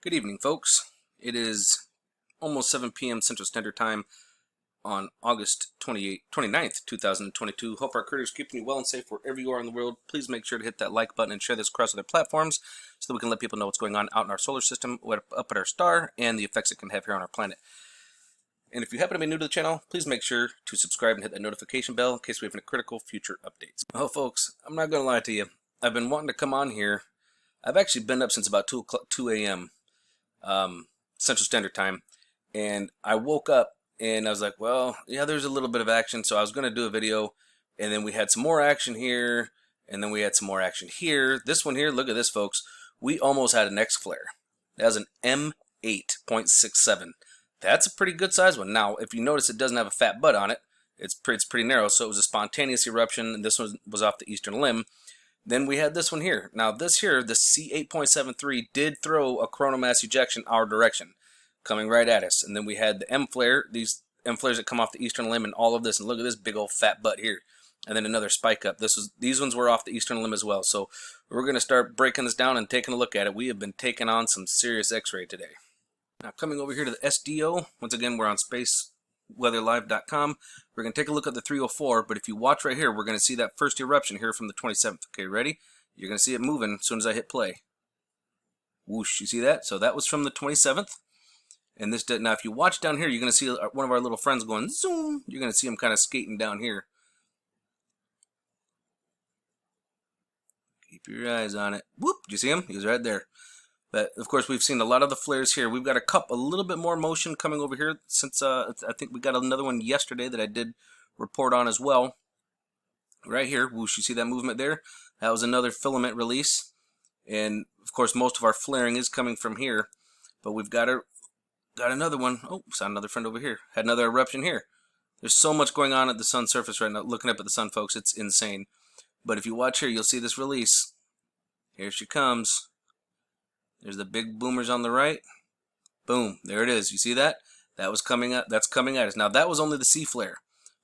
Good evening, folks. It is almost 7 p.m. Central Standard Time on August 29th, 2022. Hope our creators keeping you well and safe wherever you are in the world. Please make sure to hit that like button and share this across other platforms so that we can let people know what's going on out in our solar system, up at our star, and the effects it can have here on our planet. And if you happen to be new to the channel, please make sure to subscribe and hit that notification bell in case we have any critical future updates. Well, folks, I'm not going to lie to you. I've been wanting to come on here. I've actually been up since about 2 a.m. Central Standard Time, and I woke up and I was like, well, yeah, there's a little bit of action, so I was going to do a video, and then we had some more action here, and then we had some more action here. This one here, look at this, folks. We almost had an X flare. That was an M8.67. That's a pretty good size one. Now, if you notice, it doesn't have a fat butt on it. It's pretty narrow, so it was a spontaneous eruption, and this one was off the eastern limb. Then we had this one here. Now this here, the C8.73, did throw a coronal mass ejection our direction, coming right at us. And then we had the M flare, these M flares that come off the eastern limb and all of this. And look at this big old fat butt here. And then another spike up. These ones were off the eastern limb as well. So we're going to start breaking this down and taking a look at it. We have been taking on some serious X-ray today. Now coming over here to the SDO, once again, we're on spaceweatherlive.com. We're going to take a look at the 304, but if you watch right here, we're going to see that first eruption here from the 27th. Okay, ready? You're going to see it moving as soon as I hit play. Whoosh, you see that? So that was from the 27th. And this did, now if you watch down here, you're going to see one of our little friends going zoom. You're going to see him kind of skating down here. Keep your eyes on it. Whoop, did you see him? He was right there. But of course, we've seen a lot of the flares here. We've got a little bit more motion coming over here since I think we got another one yesterday that I did report on as well. Right here, whoosh, you see that movement there? That was another filament release. And of course, most of our flaring is coming from here. But we've got another one. Oh, saw another friend over here. Had another eruption here. There's so much going on at the sun's surface right now. Looking up at the sun, folks, it's insane. But if you watch here, you'll see this release. Here she comes. There's the big boomers on the right. Boom, there it is. You see that? That was coming up. That's coming at us. Now that was only the C flare.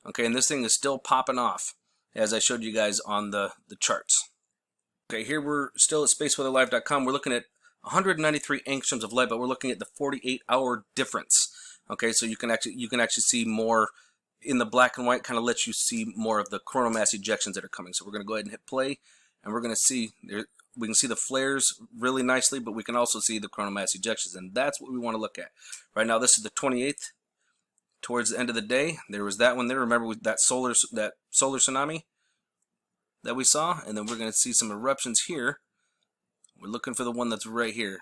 Okay, and this thing is still popping off, as I showed you guys on the charts. Okay, here we're still at spaceweatherlive.com. We're looking at 193 angstroms of light, but we're looking at the 48-hour difference. Okay, so you can actually see more in the black and white. Kind of lets you see more of the coronal mass ejections that are coming. So we're going to go ahead and hit play, and we're going to see there. We can see the flares really nicely, but we can also see the coronal mass ejections, and that's what we want to look at. Right now, this is the 28th. Towards the end of the day, there was that one there. Remember that solar tsunami that we saw? And then we're going to see some eruptions here. We're looking for the one that's right here.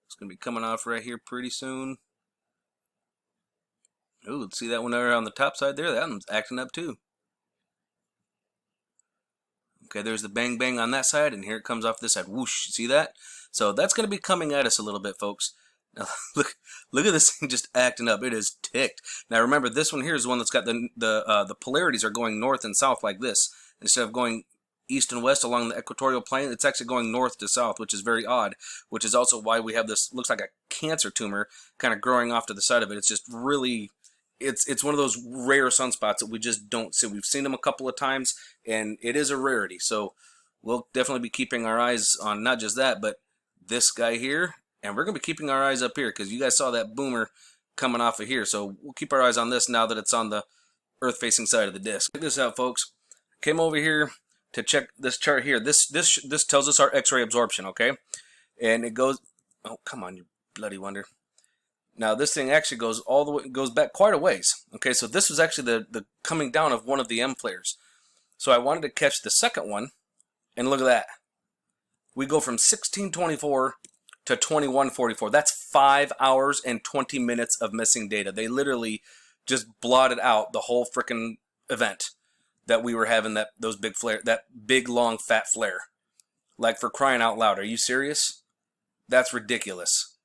It's going to be coming off right here pretty soon. Ooh, see that one there on the top side there? That one's acting up too. Okay, there's the bang bang on that side, and here it comes off this side. Whoosh, see that? So that's going to be coming at us a little bit, folks. Now, look at this thing just acting up. It is ticked. Now remember, this one here is the one that's got the polarities are going north and south like this. Instead of going east and west along the equatorial plane, it's actually going north to south, which is very odd, which is also why we have this, looks like a cancer tumor kind of growing off to the side of it. It's just really... It's one of those rare sunspots that we just don't see. We've seen them a couple of times, and it is a rarity. So we'll definitely be keeping our eyes on not just that, but this guy here. And we're going to be keeping our eyes up here because you guys saw that boomer coming off of here. So we'll keep our eyes on this now that it's on the Earth-facing side of the disk. Check this out, folks. Came over here to check this chart here. This tells us our X-ray absorption, okay? And it goes... Oh, come on, you bloody wonder. Now this thing actually goes all the way, goes back quite a ways. Okay, so this was actually the coming down of one of the M flares. So I wanted to catch the second one, and look at that. We go from 1624 to 2144. That's 5 hours and 20 minutes of missing data. They literally just blotted out the whole frickin' event that we were having, those big flare, that big long fat flare. Like, for crying out loud, are you serious? That's ridiculous.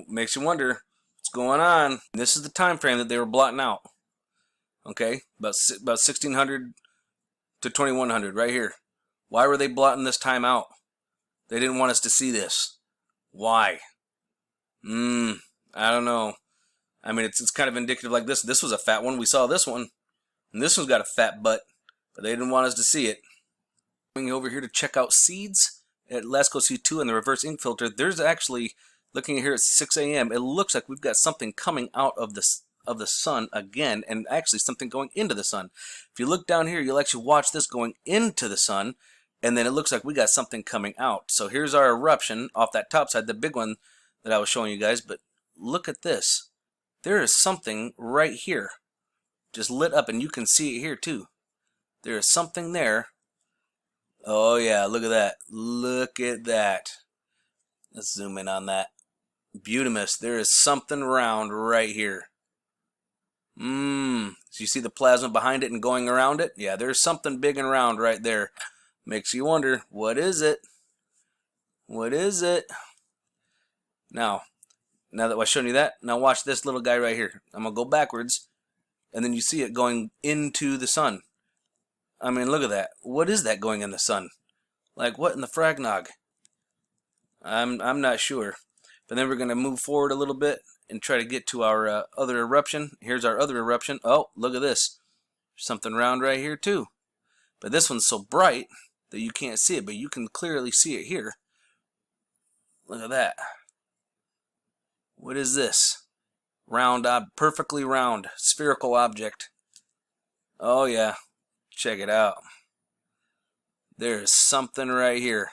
Makes you wonder what's going on. This is the time frame that they were blotting out. Okay, about 1600 to 2100 right here. Why were they blotting this time out? They didn't want us to see this. Why? I don't know. I mean, it's kind of indicative like this. This was a fat one. We saw this one, and this one's got a fat butt, but they didn't want us to see it. Coming over here to check out seeds. at Lasko C2 and the reverse ink filter, there's actually, looking here at 6 a.m., it looks like we've got something coming out of the sun again, and actually something going into the sun. If you look down here, you'll actually watch this going into the sun, and then it looks like we got something coming out. So here's our eruption off that top side, the big one that I was showing you guys, but look at this. There is something right here just lit up, and you can see it here too. There is something there. Oh yeah, look at that. Look at that. Let's zoom in on that. Beautimous. There is something round right here. So you see the plasma behind it and going around it? Yeah, there's something big and round right there. Makes you wonder, what is it? What is it? Now that I've shown you that, now watch this little guy right here. I'm going to go backwards, and then you see it going into the sun. I mean, look at that. What is that going in the sun? Like, what in the fragnog? I'm not sure. But then we're going to move forward a little bit and try to get to our other eruption. Here's our other eruption. Oh, look at this. Something round right here too. But this one's so bright that you can't see it, but you can clearly see it here. Look at that. What is this? Round, perfectly round, spherical object. Oh yeah. Check it out. There's something right here.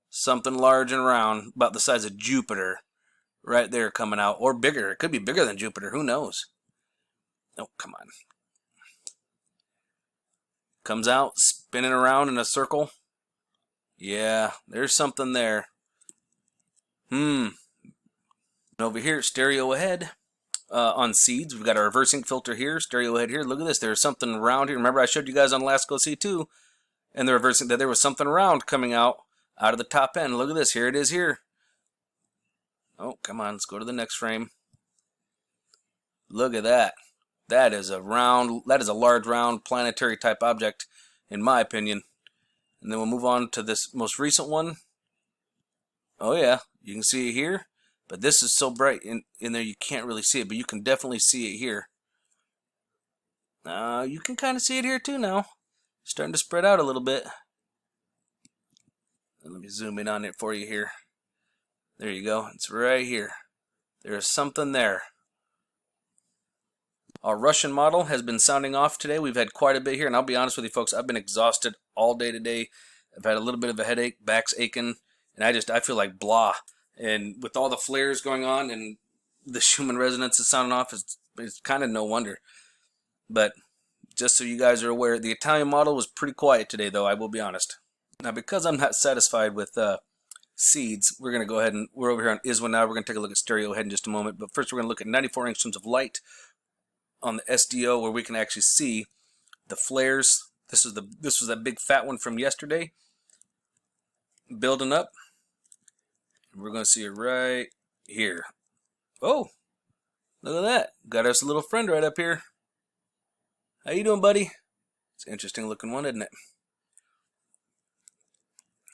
Something large and round, about the size of Jupiter, right there coming out. Or bigger. It could be bigger than Jupiter. Who knows? Oh, come on. Comes out, spinning around in a circle. Yeah, there's something there. Over here, stereo ahead. On seeds, we've got our reverse ink filter here, stereo ahead here. Look at this. There's something round here. Remember I showed you guys on Lasko C2 and the reversing that there was something round coming out of the top end. Look at this. Here it is here. Oh, come on. Let's go to the next frame. Look at that. That is a large round planetary type object in my opinion. And then we'll move on to this most recent one. Oh yeah, you can see it here. But this is so bright in there you can't really see it, but you can definitely see it here. You can kind of see it here too now. Starting to spread out a little bit. Let me zoom in on it for you here. There you go. It's right here. There's something there. Our Russian model has been sounding off today. We've had quite a bit here, and I'll be honest with you folks, I've been exhausted all day today. I've had a little bit of a headache, back's aching, and I feel like blah. And with all the flares going on and the Schumann resonance is sounding off, it's kind of no wonder. But just so you guys are aware, the Italian model was pretty quiet today, though, I will be honest. Now, because I'm not satisfied with seeds, we're going to go ahead and we're over here on ISWA now. We're going to take a look at stereo ahead in just a moment. But first, we're going to look at 94 angstroms of light on the SDO, where we can actually see the flares. This was that big fat one from yesterday, building up. We're going to see it right here. Oh, look at that. Got us a little friend right up here. How you doing, buddy? It's an interesting looking one, isn't it?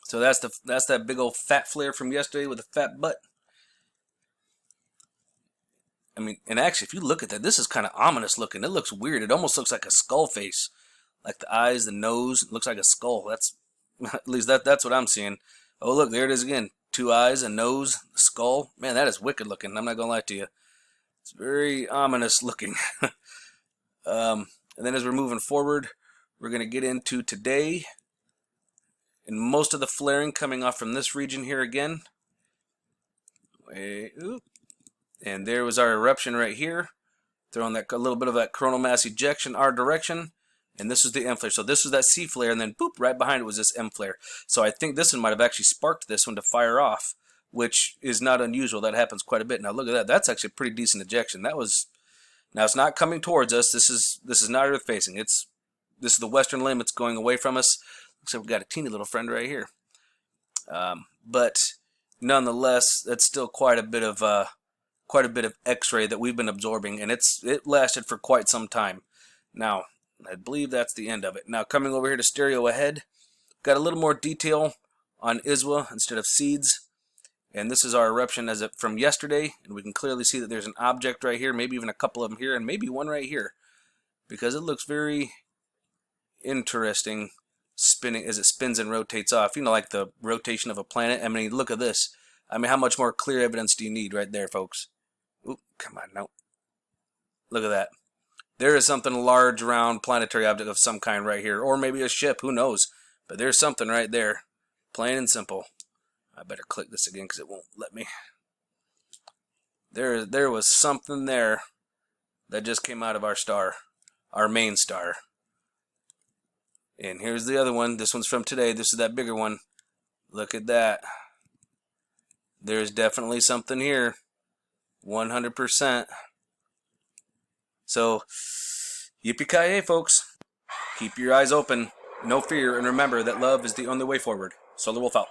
So that's that big old fat flare from yesterday with a fat butt. I mean, and actually, if you look at that, this is kind of ominous looking. It looks weird. It almost looks like a skull face. Like the eyes, the nose, it looks like a skull. That's, at least that's what I'm seeing. Oh, look, there it is again. 2 eyes, a nose, a skull. Man, that is wicked looking. I'm not going to lie to you. It's very ominous looking. And then as we're moving forward, we're going to get into today. And most of the flaring coming off from this region here again. And there was our eruption right here. Throwing a little bit of that coronal mass ejection our direction. And this was the M flare. So this was that C flare, and then boop, right behind it was this M flare. So I think this one might have actually sparked this one to fire off, which is not unusual. That happens quite a bit. Now look at that. That's actually a pretty decent ejection. Now it's not coming towards us. This is not Earth facing. This is the western limb. It's going away from us. Looks like we've got a teeny little friend right here. But nonetheless, that's still quite a bit of X-ray that we've been absorbing, and it lasted for quite some time. Now, I believe that's the end of it. Now, coming over here to stereo ahead, got a little more detail on ISWA instead of seeds. And this is our eruption from yesterday, and we can clearly see that there's an object right here, maybe even a couple of them here, and maybe one right here, because it looks very interesting spinning as it spins and rotates off. You know, like the rotation of a planet. I mean, look at this. I mean, how much more clear evidence do you need right there, folks? Oop, come on, no. Look at that. There is something large, round, planetary object of some kind right here. Or maybe a ship, who knows. But there's something right there. Plain and simple. I better click this again because it won't let me. There was something there that just came out of our star. Our main star. And here's the other one. This one's from today. This is that bigger one. Look at that. There's definitely something here. 100%. So, yippee-ki-yay, folks. Keep your eyes open. No fear, and remember that love is the only way forward. Solar Wolf out.